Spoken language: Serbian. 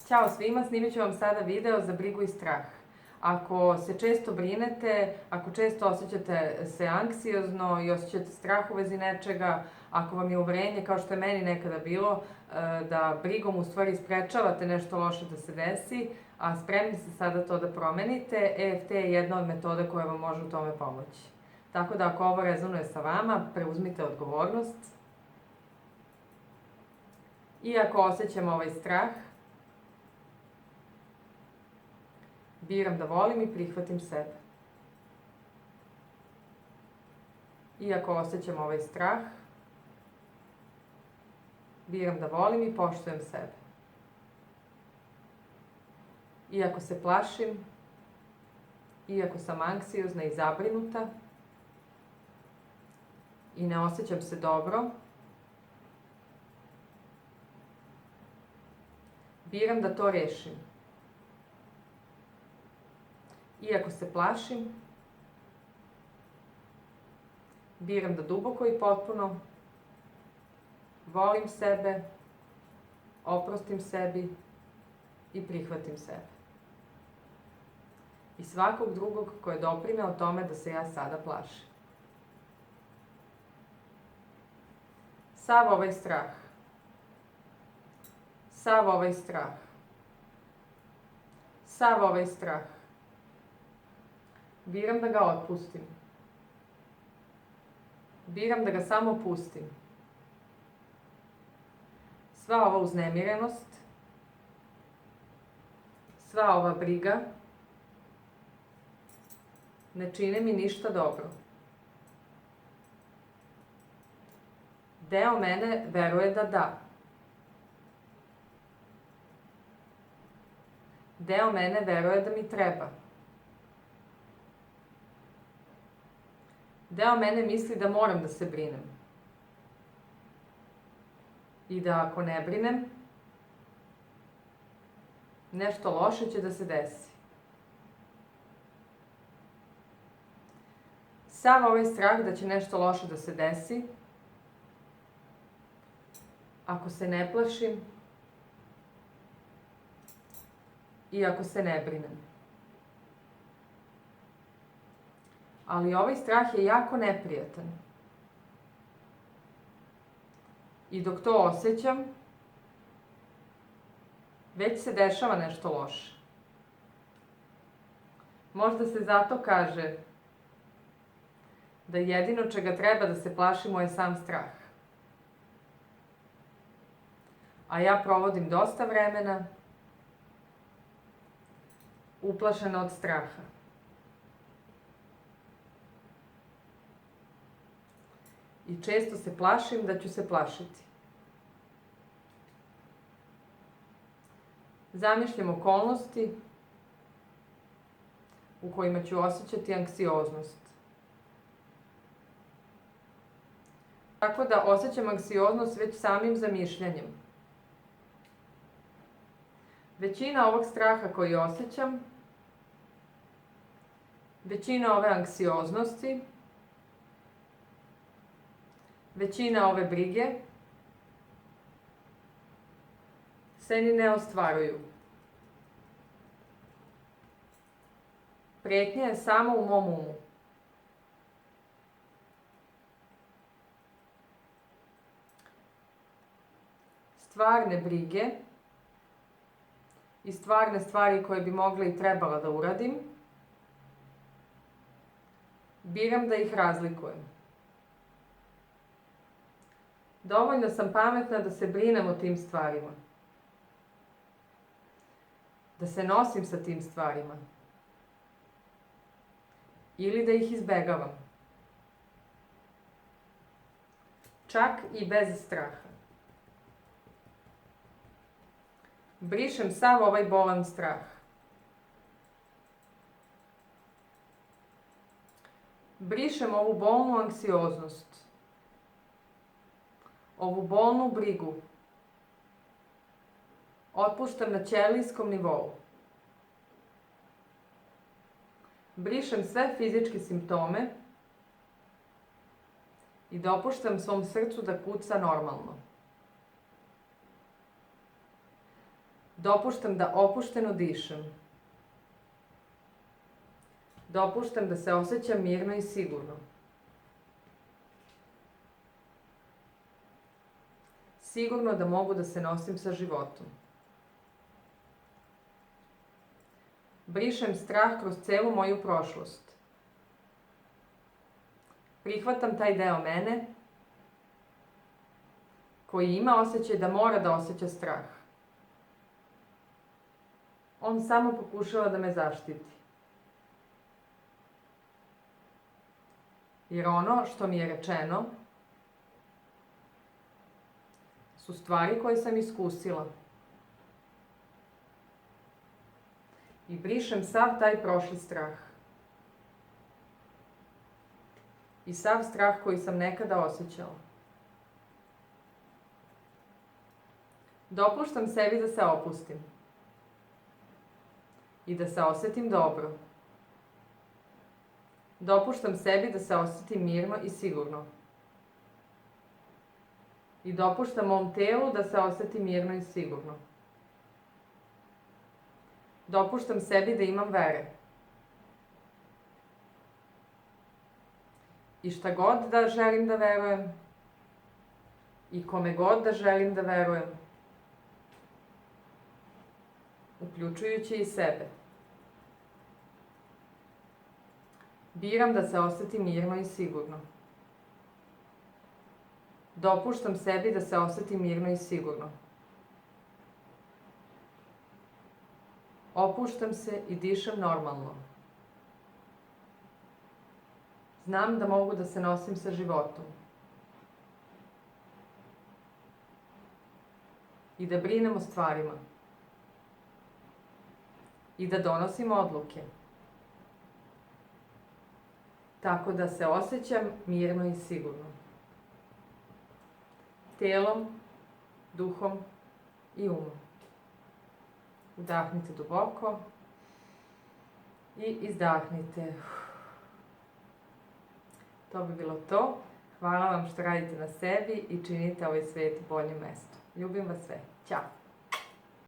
Ćao svima, snimit ću vam sada video za brigu i strah. Ako se često brinete, ako često osjećate se anksiozno i osjećate strah u vezi nečega, ako vam je uverenje, kao što je meni nekada bilo, da brigom u stvari sprečavate nešto loše da se desi, a spremni ste sada to da promenite, EFT je jedna od metoda koja vam može u tome pomoći. Tako da ako ovo rezonuje sa vama, preuzmite odgovornost. I ako osjećam ovaj strah, biram da volim i prihvatim sebe. Iako osjećam ovaj strah, biram da volim i poštujem sebe. Iako se plašim, iako sam anksiozna i zabrinuta i ne osjećam se dobro, biram da to rešim. Iako se plašim, biram da duboko i potpuno volim sebe, oprostim sebi i prihvatim sebe. I svakog drugog ko je doprineo tome da se ja sada plašim. Sav ovaj strah, sav ovaj strah, sav ovaj strah, biram da ga otpustim. Biram da ga samo pustim. Sva ova uznemirenost, sva ova briga ne čine mi ništa dobro. Deo mene veruje da da. Deo mene veruje da mi treba. Deo mene misli da moram da se brinem. I da ako ne brinem, nešto loše će da se desi. Sav ovaj strah da će nešto loše da se desi, ako se ne plašim i ako se ne brinem. Ali ovaj strah je jako neprijatan. I dok to osjećam, već se dešava nešto loše. Možda se zato kaže da jedino čega treba da se plašimo je sam strah. A ja provodim dosta vremena uplašena od straha. I često se plašim da ću se plašiti. Zamišljam okolnosti u kojima ću osjećati anksioznost. Tako da osjećam anksioznost već samim zamišljanjem. Većina ovog straha koji osjećam, većina ove anksioznosti, većina ove brige se ni ne ostvaruju. Pretnja je samo u mom umu. Stvarne brige i stvarne stvari koje bi mogla i trebala da uradim, biram da ih razlikujem. Dovoljno sam pametna da se brinem o tim stvarima. Da se nosim sa tim stvarima. Ili da ih izbegavam. Čak i bez straha. Brišem sav ovaj bolan strah. Brišem ovu bolnu anksioznost. Ovu bolnu brigu otpuštam na ćelijskom nivou. Brišem sve fizičke simptome i dopuštam svom srcu da kuca normalno. Dopuštam da opušteno dišem. Dopuštam da se osjećam mirno i sigurno. Sigurno da mogu da se nosim sa životom. Brišem strah kroz celu moju prošlost. Prihvatam taj deo mene koji ima osjećaj da mora da osjeća strah. On samo pokušava da me zaštiti. Jer ono što mi je rečeno su stvari koje sam iskusila. I brišem sav taj prošli strah. I sav strah koji sam nekada osjećala. Dopuštam sebi da se opustim. I da se osjetim dobro. Dopuštam sebi da se osjetim mirno i sigurno. I dopuštam mom telu da se osjeti mirno i sigurno. Dopuštam sebi da imam vere. I šta god da želim da verujem, i kome god da želim da verujem, uključujući i sebe. Biram da se osjetim mirno i sigurno. Dopuštam sebi da se osjetim mirno i sigurno. Opuštam se i dišem normalno. Znam da mogu da se nosim sa životom. I da brinem o stvarima. I da donosim odluke. Tako da se osjećam mirno i sigurno. Telom, duhom i umom. Udahnite duboko i izdahnite. To bi bilo to. Hvala vam što radite na sebi i činite ovaj svet boljim mestom. Ljubim vas sve. Ćao!